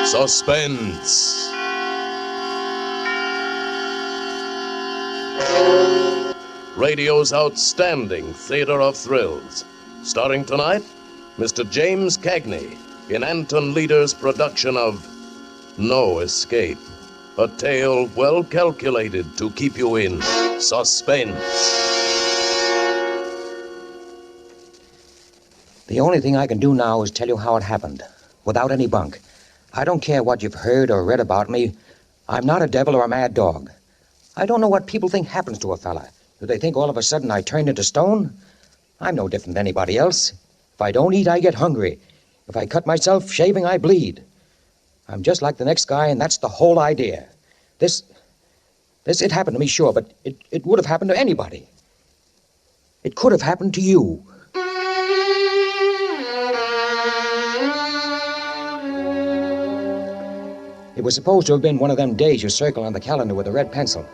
Suspense. Radio's outstanding theater of thrills. Starring tonight, Mr. James Cagney in Anton Leader's production of No Escape. A tale well calculated to keep you in suspense. The only thing I can do now is tell you how it happened, without any bunk. I don't care what you've heard or read about me. I'm not a devil or a mad dog. I don't know what people think happens to a fella. Do they think all of a sudden I turned into stone? I'm no different than anybody else. If I don't eat, I get hungry. If I cut myself shaving, I bleed. I'm just like the next guy, and that's the whole idea. It happened to me, sure, but it would have happened to anybody. It could have happened to you. It was supposed to have been one of them days you circle on the calendar with a red pencil.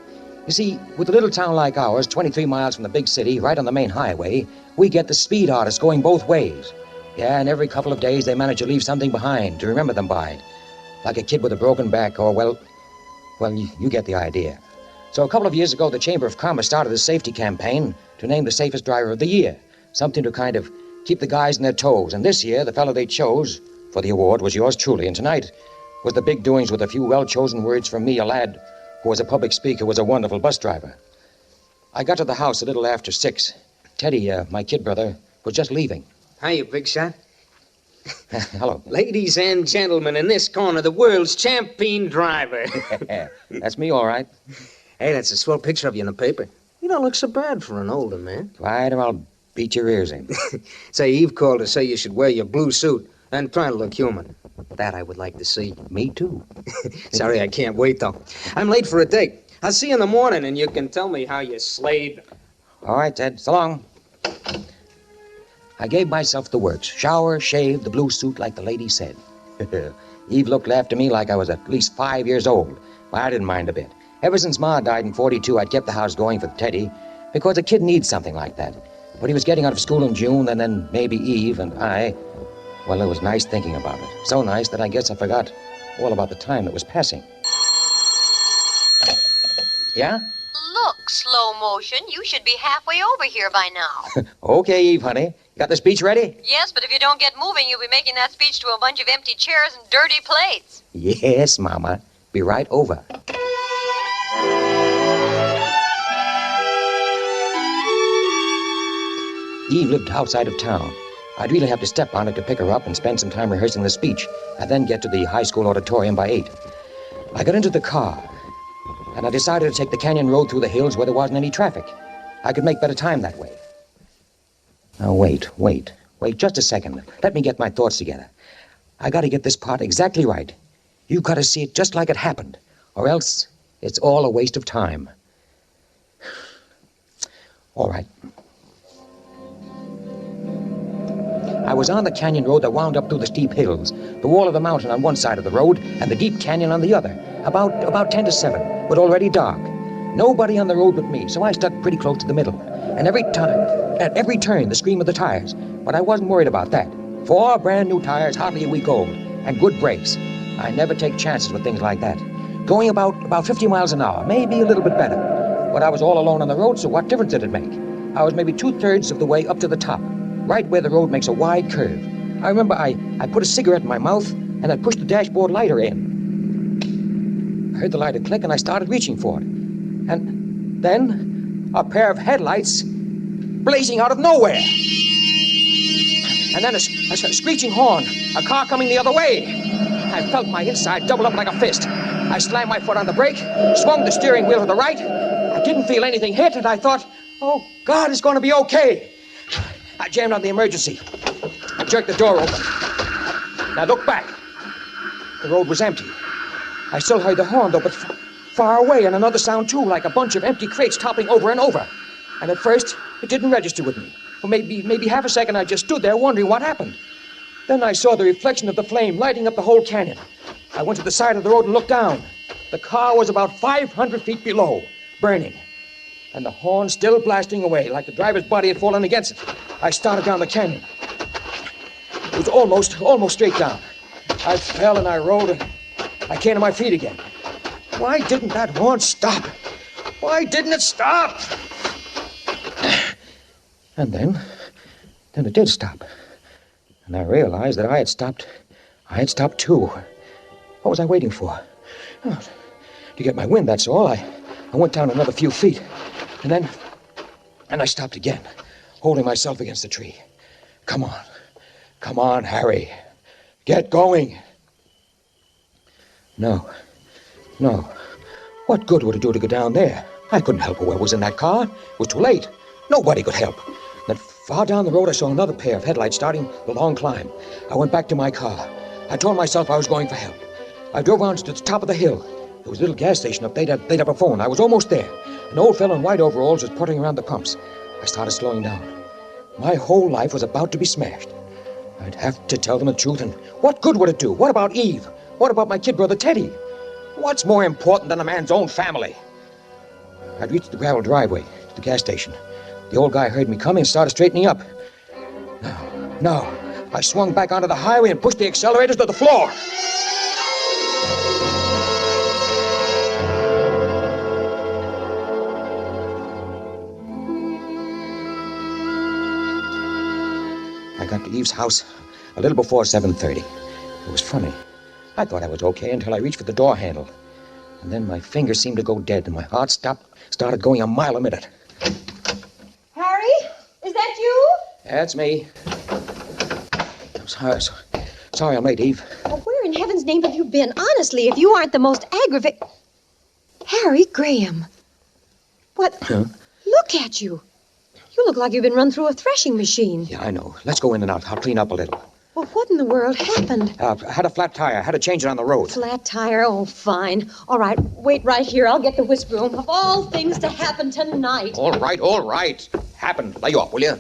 You see, with a little town like ours, 23 miles from the big city, right on the main highway, we get the speed artists going both ways. Yeah, and every couple of days they manage to leave something behind to remember them by. Like a kid with a broken back, or, well, you get the idea. So a couple of years ago, the Chamber of Commerce started a safety campaign to name the safest driver of the year. Something to kind of keep the guys on their toes. And this year, the fellow they chose for the award was yours truly. And tonight was the big doings with a few well-chosen words from me, a lad who was a public speaker, was a wonderful bus driver. I got to the house a little after 6. Teddy, my kid brother, was just leaving. Hiya, big shot. Hello. Ladies and gentlemen, in this corner, the world's champion driver. That's me, all right. Hey, that's a swell picture of you in the paper. You don't look so bad for an older man. Right, or I'll beat your ears in. Say, Eve called to say you should wear your blue suit and try to look human. That I would like to see. Me too. Sorry, I can't wait, though. I'm late for a date. I'll see you in the morning, and you can tell me how you slayed. All right, Ted. So long. I gave myself the works. Shower, shave, the blue suit, like the lady said. Eve looked after me like I was at least 5 years old. Well, I didn't mind a bit. Ever since Ma died in 42, I'd kept the house going for Teddy, because a kid needs something like that. But he was getting out of school in June, and then maybe Eve and I... Well, it was nice thinking about it. So nice that I guess I forgot all about the time that was passing. Yeah? Look, slow motion, you should be halfway over here by now. Okay, Eve, honey. Got the speech ready? Yes, but if you don't get moving, you'll be making that speech to a bunch of empty chairs and dirty plates. Yes, Mama. Be right over. Eve lived outside of town. I'd really have to step on it to pick her up and spend some time rehearsing the speech, and then get to the high school auditorium by 8. I got into the car, and I decided to take the canyon road through the hills where there wasn't any traffic. I could make better time that way. Now, wait just a second. Let me get my thoughts together. I got to get this part exactly right. You got to see it just like it happened, or else it's all a waste of time. All right. I was on the canyon road that wound up through the steep hills, the wall of the mountain on one side of the road, and the deep canyon on the other, about 10 to 7, but already dark. Nobody on the road but me, so I stuck pretty close to the middle. And at every turn, the scream of the tires. But I wasn't worried about that. 4 brand new tires, hardly a week old, and good brakes. I never take chances with things like that. Going about 50 miles an hour, maybe a little bit better. But I was all alone on the road, so what difference did it make? I was maybe 2/3 of the way up to the top, right where the road makes a wide curve. I remember I put a cigarette in my mouth, and I pushed the dashboard lighter in. I heard the lighter click, and I started reaching for it. And then a pair of headlights blazing out of nowhere. And then a screeching horn, a car coming the other way. I felt my inside double up like a fist. I slammed my foot on the brake, swung the steering wheel to the right. I didn't feel anything hit, and I thought, oh, God, it's going to be okay. I jammed on the emergency. I jerked the door open. Now look back. The road was empty. I still heard the horn, though, but far away, and another sound, too, like a bunch of empty crates toppling over and over. And at first, it didn't register with me. For maybe half a second, I just stood there wondering what happened. Then I saw the reflection of the flame lighting up the whole canyon. I went to the side of the road and looked down. The car was about 500 feet below, burning. And the horn still blasting away, like the driver's body had fallen against it. I started down the canyon. It was almost straight down. I fell and I rolled I came to my feet again. Why didn't that horn stop? Why didn't it stop? And then it did stop. And I realized that I had stopped too. What was I waiting for? Oh, to get my wind, that's all. I went down another few feet. And then I stopped again, holding myself against the tree. Come on, Harry. Get going. No. What good would it do to go down there? I couldn't help whoever was in that car. It was too late. Nobody could help. Then far down the road, I saw another pair of headlights starting the long climb. I went back to my car. I told myself I was going for help. I drove on to the top of the hill. There was a little gas station up there. They'd have a phone. I was almost there. An old fellow in white overalls was puttering around the pumps. I started slowing down. My whole life was about to be smashed. I'd have to tell them the truth, and what good would it do? What about Eve? What about my kid brother Teddy? What's more important than a man's own family? I'd reached the gravel driveway to the gas station. The old guy heard me coming and started straightening up. No. I swung back onto the highway and pushed the accelerators to the floor. I got to Eve's house a little before 7:30. It was funny. I thought I was okay until I reached for the door handle. And then my fingers seemed to go dead, and my heart started going a mile a minute. Harry? Is that you? That's me. I'm sorry I'm late, Eve. Well, where in heaven's name have you been? Honestly, if you aren't the most aggravating... Harry Graham. What? Huh? Look at you. You look like you've been run through a threshing machine. Yeah, I know. Let's go in and out. I'll clean up a little. Well, what in the world happened? I had a flat tire. I had to change it on the road. Flat tire? Oh, fine. All right, wait right here. I'll get the whisk broom. Of all things to happen tonight. All right. Happened. Lay off, will you?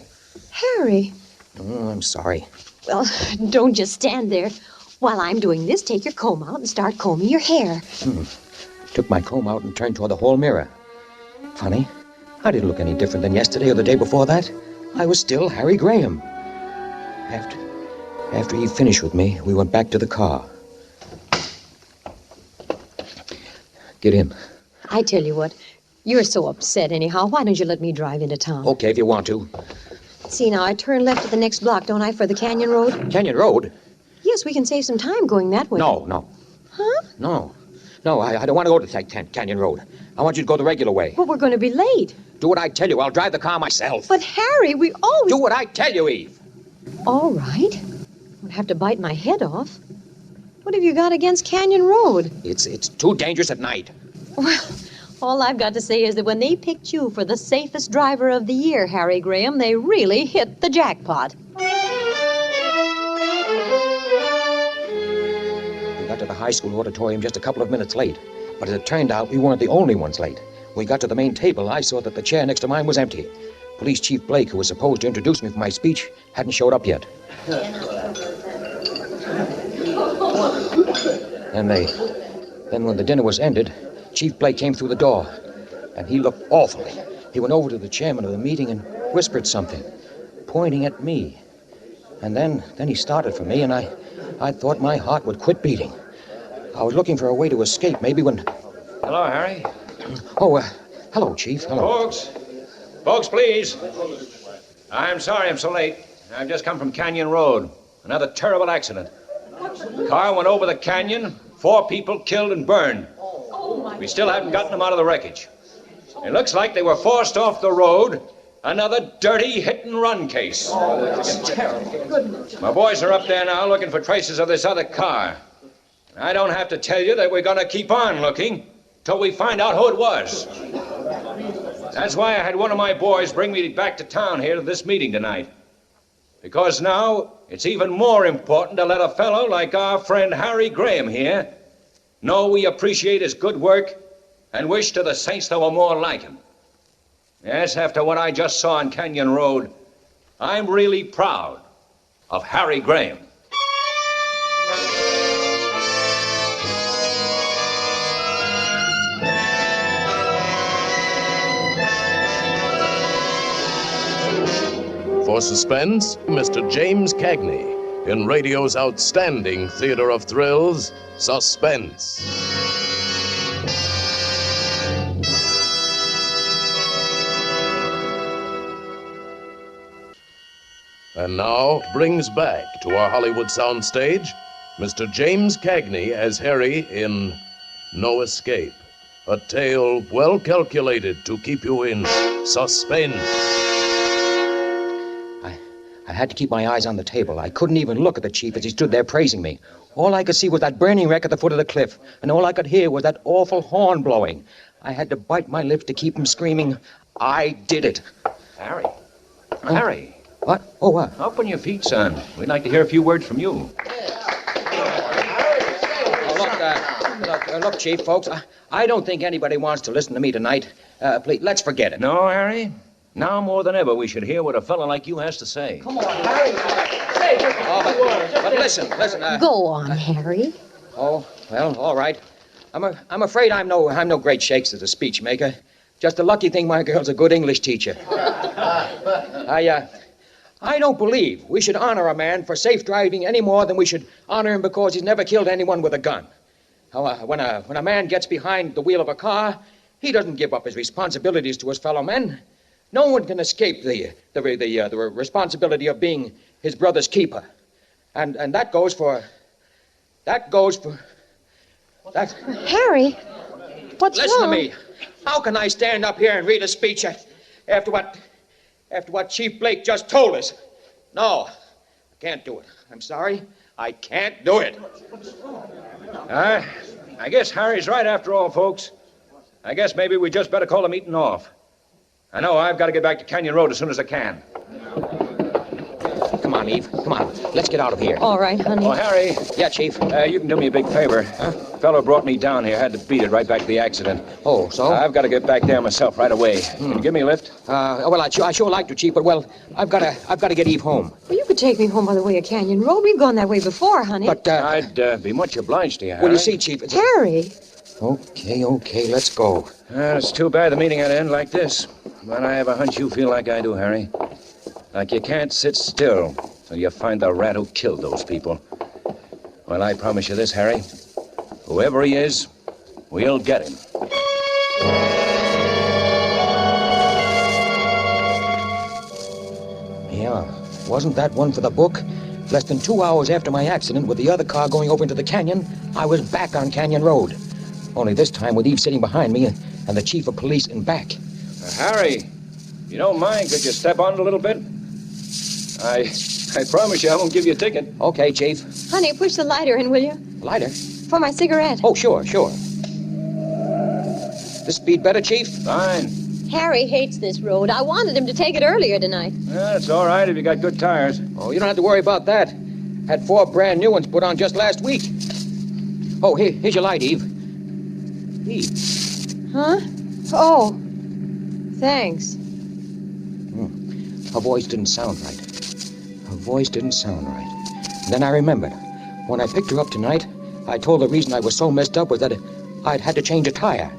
Harry. Oh, I'm sorry. Well, don't just stand there. While I'm doing this, take your comb out and start combing your hair. Took my comb out and turned toward the hall mirror. Funny. I didn't look any different than yesterday or the day before that. I was still Harry Graham. After he finished with me, we went back to the car. Get in. I tell you what, you're so upset anyhow. Why don't you let me drive into town? Okay, if you want to. See, now, I turn left at the next block, don't I, for the Canyon Road? Canyon Road? Yes, we can save some time going that way. No. Huh? No, I don't want to go to Canyon Road. I want you to go the regular way. But we're going to be late. Do what I tell you. I'll drive the car myself. But, Harry, we always... Do what I tell you, Eve. All right. I'd have to bite my head off. What have you got against Canyon Road? It's too dangerous at night. Well, all I've got to say is that when they picked you for the safest driver of the year, Harry Graham, they really hit the jackpot. We got to the high school auditorium just a couple of minutes late. But as it turned out, we weren't the only ones late. When we got to the main table, I saw that the chair next to mine was empty. Police Chief Blake, who was supposed to introduce me for my speech, hadn't showed up yet. Then when the dinner was ended, Chief Blake came through the door, and he looked awful. He went over to the chairman of the meeting and whispered something, pointing at me. And then he started for me, and I thought my heart would quit beating. I was looking for a way to escape, maybe when... Hello, Harry. Oh, hello, Chief. Hello. Folks, please. I'm sorry I'm so late. I've just come from Canyon Road. Another terrible accident. Car went over the canyon. 4 people killed and burned. We still haven't gotten them out of the wreckage. It looks like they were forced off the road. Another dirty hit-and-run case. It's terrible. My boys are up there now looking for traces of this other car. I don't have to tell you that we're going to keep on looking till we find out who it was. That's why I had one of my boys bring me back to town here to this meeting tonight. Because now it's even more important to let a fellow like our friend Harry Graham here know we appreciate his good work and wish to the saints there were more like him. Yes, after what I just saw on Canyon Road, I'm really proud of Harry Graham. For Suspense, Mr. James Cagney. in radio's outstanding theater of thrills, Suspense. And now brings back to our Hollywood soundstage Mr. James Cagney as Harry in No Escape, a tale well calculated to keep you in suspense. I had to keep my eyes on the table. I couldn't even look at the chief as he stood there praising me. All I could see was that burning wreck at the foot of the cliff, and all I could hear was that awful horn blowing. I had to bite my lip to keep from screaming, "I did it." Harry. Harry. What? Oh, what? Up on your feet, son. We'd like to hear a few words from you. Look, Chief, folks, I don't think anybody wants to listen to me tonight. Please, let's forget it. No, Harry? Now more than ever, we should hear what a fellow like you has to say. Come on, Harry. But listen. Go on, Harry. Oh, well, all right. I'm afraid I'm no great shakes as a speech maker. Just a lucky thing my girl's a good English teacher. I don't believe we should honor a man for safe driving any more than we should honor him because he's never killed anyone with a gun. When a man gets behind the wheel of a car, he doesn't give up his responsibilities to his fellow men. No one can escape the responsibility of being his brother's keeper, and that goes for. Harry, what's Listen wrong? to me. How can I stand up here and read a speech after what Chief Blake just told us? No, I can't do it. I'm sorry. I can't do it. I guess Harry's right after all, folks. I guess maybe we just better call the meeting off. I know I've got to get back to Canyon Road as soon as I can. Come on, Eve. Come on. Let's get out of here. All right, honey. Oh, Harry. Yeah, Chief. You can do me a big favor. Huh? Fellow brought me down here. Had to beat it right back to the accident. Oh, so? I've got to get back there myself right away. Can you give me a lift? Well, I sure like to, Chief, but, well, I've got to get Eve home. Well, you could take me home by the way of Canyon Road. We've gone that way before, honey. But, I'd be much obliged to you, Harry. well, you see, Chief, it's... Harry. Okay, let's go. It's too bad the meeting had to end like this. But I have a hunch you feel like I do, Harry. Like you can't sit still till you find the rat who killed those people. Well, I promise you this, Harry. Whoever he is, we'll get him. Yeah, wasn't that one for the book? Less than 2 hours after my accident with the other car going over into the canyon, I was back on Canyon Road. Only this time with Eve sitting behind me and the chief of police in back. Harry, you don't mind, could you step on it a little bit? I promise you I won't give you a ticket. Okay, Chief. Honey, push the lighter in, will you? Lighter? For my cigarette. Oh, sure. This speed better, Chief? Fine. Harry hates this road. I wanted him to take it earlier tonight. It's all right if you got good tires. Oh, you don't have to worry about that. Had 4 brand new ones put on just last week. Oh, here's your light, Eve. Eve. Huh? Oh. Thanks. Her voice didn't sound right. Then I remembered. When I picked her up tonight, I told her the reason I was so messed up was that I'd had to change a tire.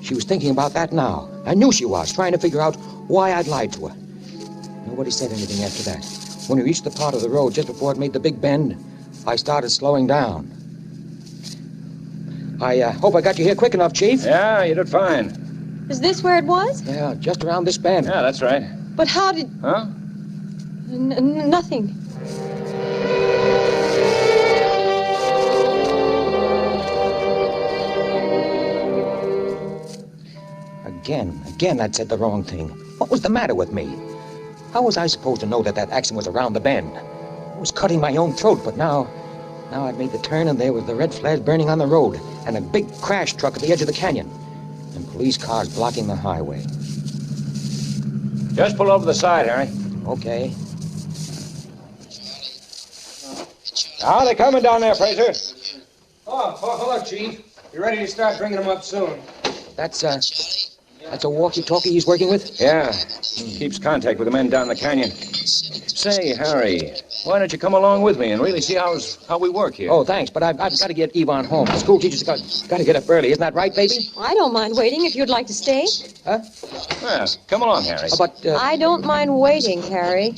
She was thinking about that now. I knew she was, trying to figure out why I'd lied to her. Nobody said anything after that. When we reached the part of the road just before it made the big bend, I started slowing down. I hope I got you here quick enough, Chief. Yeah, you did fine. Is this where it was? Yeah, just around this bend. Yeah, that's right. But how did... Huh? Nothing. Again, I'd said the wrong thing. What was the matter with me? How was I supposed to know that accident was around the bend? I was cutting my own throat, but now I'd made the turn and there was the red flash burning on the road and a big crash truck at the edge of the canyon and police cars blocking the highway. Just pull over the side, Harry. Okay. Now they're coming down there, Fraser. Oh, hello, Chief. You ready to start bringing them up soon? That's a walkie-talkie he's working with? Yeah. He keeps contact with the men down the canyon. Say, Harry, why don't you come along with me and really see how we work here? Oh, thanks, but I've got to get Yvonne home. The school teacher's got to get up early. Isn't that right, baby? I don't mind waiting if you'd like to stay. Huh? Yeah, come along, Harry. But, I don't mind waiting, Harry.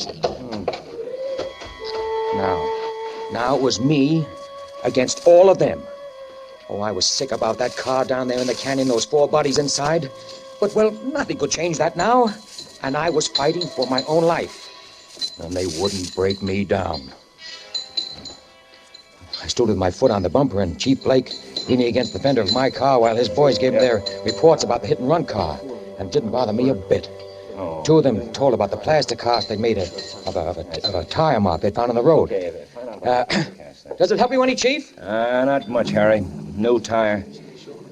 Now, Now it was me against all of them. Oh, I was sick about that car down there in the canyon, those 4 bodies inside. But, well, nothing could change that now. And I was fighting for my own life. And they wouldn't break me down. I stood with my foot on the bumper, and Chief Blake leaning against the fender of my car while his boys gave him their reports about the hit-and-run car. And it didn't bother me a bit. 2 of them told about the plaster cast they'd made of a tire mark they'd found on the road. Does it help you any, Chief? Not much, Harry. New tire.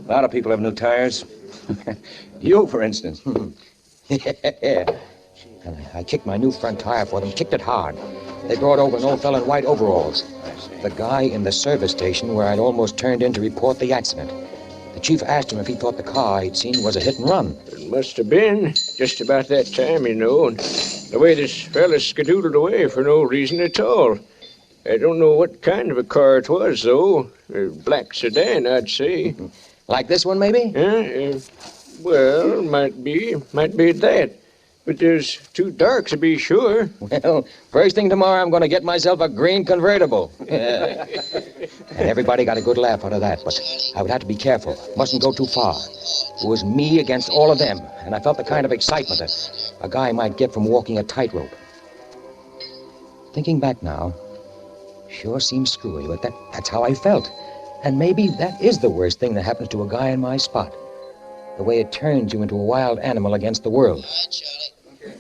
A lot of people have new tires. You, for instance. Yeah. And I kicked my new front tire for them, kicked it hard. They brought over an old fellow in white overalls. The guy in the service station where I'd almost turned in to report the accident. The chief asked him if he thought the car he'd seen was a hit and run. It must have been just about that time, and the way this fella skedoodled away for no reason at all. I don't know what kind of a car it was, though. A black sedan, I'd say. Like this one, maybe? Well, might be that. But there's too dark to be sure. Well, first thing tomorrow, I'm going to get myself a green convertible. Yeah. And everybody got a good laugh out of that, but I would have to be careful. Mustn't go too far. It was me against all of them, and I felt the kind of excitement that a guy might get from walking a tightrope. Thinking back now, sure seems screwy, but that's how I felt. And maybe that is the worst thing that happens to a guy in my spot. The way it turns you into a wild animal against the world.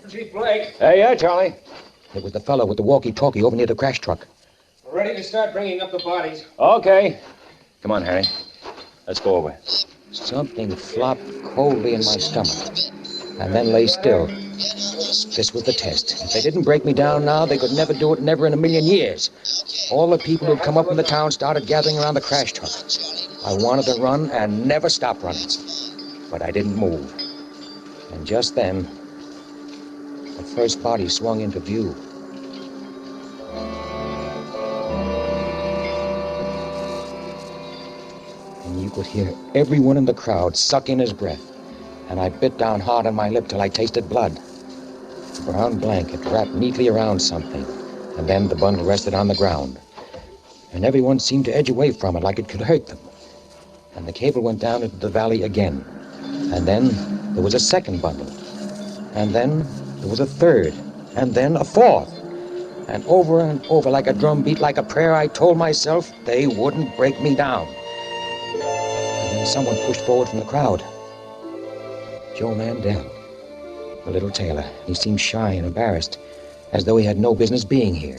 Chief Blake. Hey, yeah, Charlie. It was the fellow with the walkie-talkie over near the crash truck. We're ready to start bringing up the bodies. Okay. Come on, Harry. Let's go over. Something flopped coldly in my stomach, and then lay still. This was the test. If they didn't break me down now, they could never do it, never in a million years. All the people who'd come up from the town started gathering around the crash truck. I wanted to run and never stop running, but I didn't move. And just then, the first body swung into view. And you could hear everyone in the crowd suck in his breath. And I bit down hard on my lip till I tasted blood. A brown blanket wrapped neatly around something, and then the bundle rested on the ground. And everyone seemed to edge away from it like it could hurt them. And the cable went down into the valley again. And then there was a second bundle. And then there was a third. And then a fourth. And over like a drum beat, like a prayer, I told myself they wouldn't break me down. And then someone pushed forward from the crowd. Joe Mandel, the little tailor. He seemed shy and embarrassed, as though he had no business being here.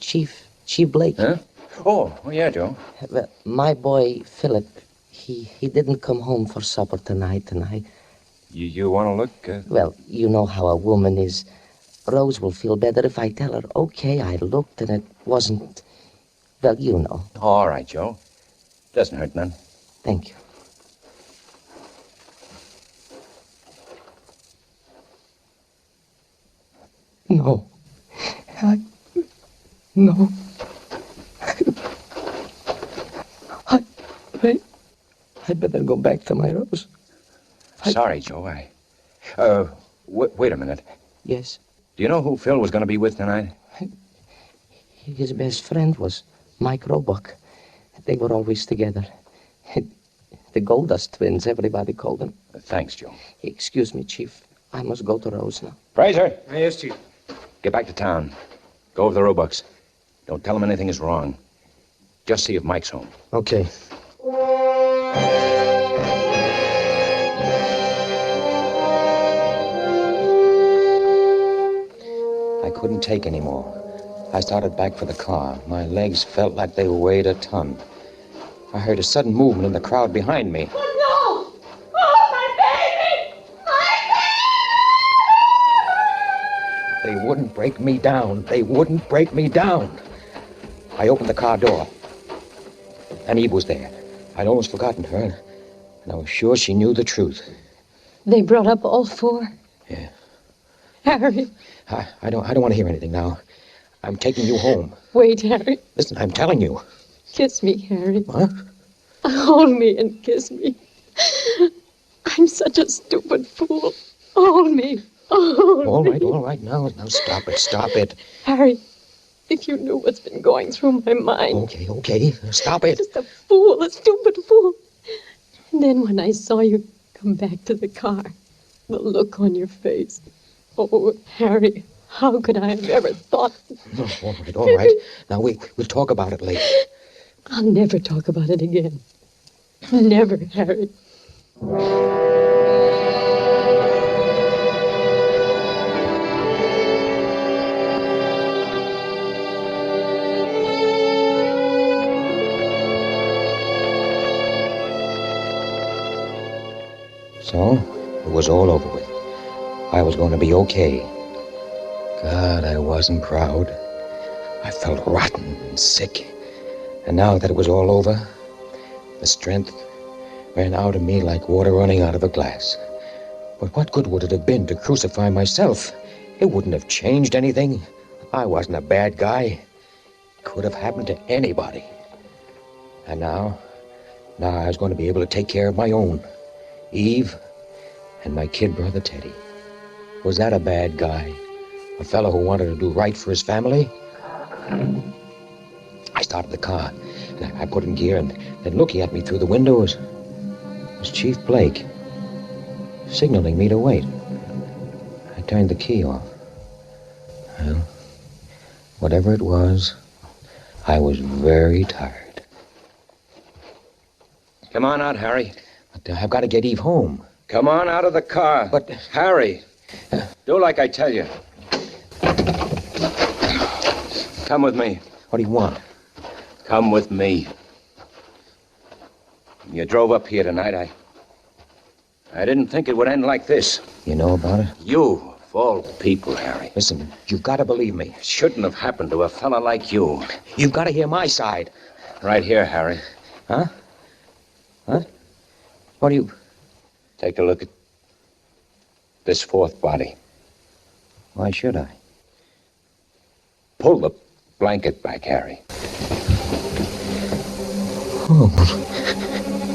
Chief Blake. Huh? Oh, yeah, Joe. Well, my boy, Philip, he didn't come home for supper tonight, and You want to look? Well, you know how a woman is. Rose will feel better if I tell her, okay, I looked and it wasn't... Well, you know. All right, Joe. Doesn't hurt none. Thank you. No. No. I better go back to my Rose. Sorry, Joe. Wait a minute. Yes. Do you know who Phil was going to be with tonight? His best friend was Mike Roebuck. They were always together. The Goldust twins, everybody called them. Thanks, Joe. Excuse me, Chief. I must go to Rose now. Fraser. Yes, Chief. Get back to town. Go over the Roebucks. Don't tell them anything is wrong. Just see if Mike's home. Okay. I couldn't take any more. I started back for the car. My legs felt like they weighed a ton. I heard a sudden movement in the crowd behind me. Oh, no! Oh, my baby! My baby! They wouldn't break me down. They wouldn't break me down. I opened the car door, and Eve was there. I'd almost forgotten her, and I was sure she knew the truth. They brought up all 4? Yeah. Harry. I don't want to hear anything now. I'm taking you home. Wait, Harry. Listen, I'm telling you. Kiss me, Harry. What? Hold me and kiss me. I'm such a stupid fool. Hold me. Oh, All right. Now stop it. Harry, if you knew what's been going through my mind. Okay. Stop it. Just a fool, a stupid fool. And then when I saw you come back to the car, the look on your face. Oh, Harry, how could I have ever thought... All right. Now, we'll talk about it later. I'll never talk about it again. Never, Harry. So, it was all over with. I was going to be okay. God, I wasn't proud. I felt rotten and sick. And now that it was all over, the strength ran out of me like water running out of a glass. But what good would it have been to crucify myself? It wouldn't have changed anything. I wasn't a bad guy. It could have happened to anybody. And now I was going to be able to take care of my own. Eve and my kid brother Teddy. Was that a bad guy? A fellow who wanted to do right for his family? I started the car, and I put in gear, and then looking at me through the window was Chief Blake, signaling me to wait. I turned the key off. Well, whatever it was, I was very tired. Come on out, Harry. But I've got to get Eve home. Come on out of the car. But... Harry, do like I tell you. Come with me. What do you want? Come with me. You drove up here tonight. I didn't think it would end like this. You know about it? You, of all people, Harry. Listen, you've got to believe me. It shouldn't have happened to a fella like you. You've got to hear my side. Right here, Harry. Huh? What? What do you... Take a look at this fourth body. Why should I? Pull the blanket back, Harry. Oh,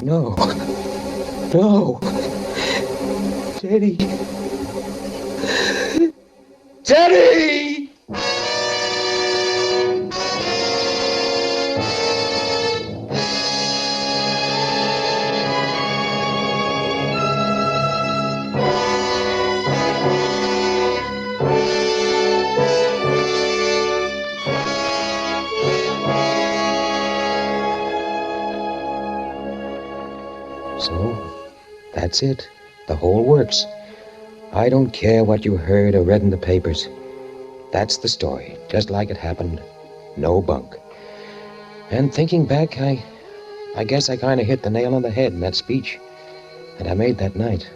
no. No. Teddy. Teddy! So, that's it. The whole works. I don't care what you heard or read in the papers. That's the story, just like it happened. No bunk. And thinking back, I guess I kind of hit the nail on the head in that speech that I made that night.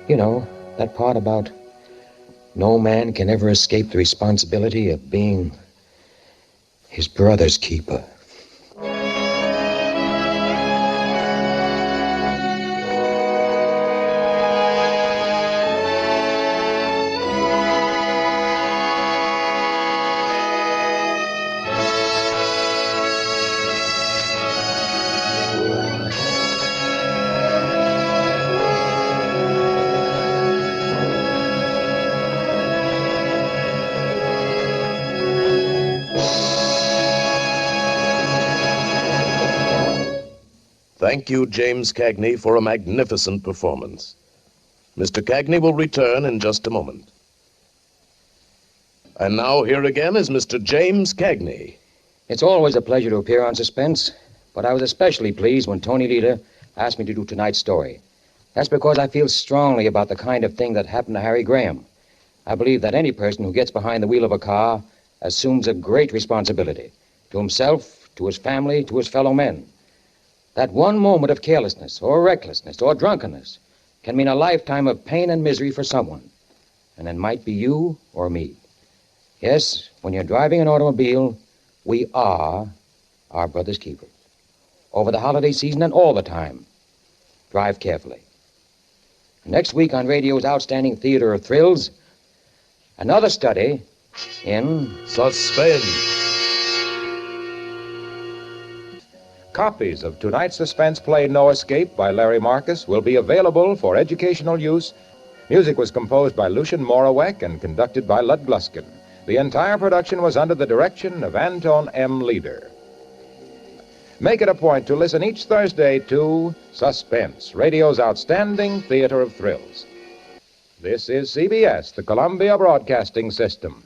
You know, that part about no man can ever escape the responsibility of being his brother's keeper. Thank you, James Cagney, for a magnificent performance. Mr. Cagney will return in just a moment. And now here again is Mr. James Cagney. It's always a pleasure to appear on Suspense, but I was especially pleased when Tony Leder asked me to do tonight's story. That's because I feel strongly about the kind of thing that happened to Harry Graham. I believe that any person who gets behind the wheel of a car assumes a great responsibility to himself, to his family, to his fellow men. That one moment of carelessness or recklessness or drunkenness can mean a lifetime of pain and misery for someone. And it might be you or me. Yes, when you're driving an automobile, we are our brother's keepers. Over the holiday season and all the time, drive carefully. Next week on radio's outstanding theater of thrills, another study in Suspense. Copies of tonight's suspense play No Escape by Larry Marcus will be available for educational use Music was composed by Lucian Morawek and conducted by Lud Gluskin. The entire production was under the direction of Anton M. Leader. Make it a point to listen each Thursday to Suspense, radio's outstanding theater of thrills. This is CBS, the Columbia Broadcasting System.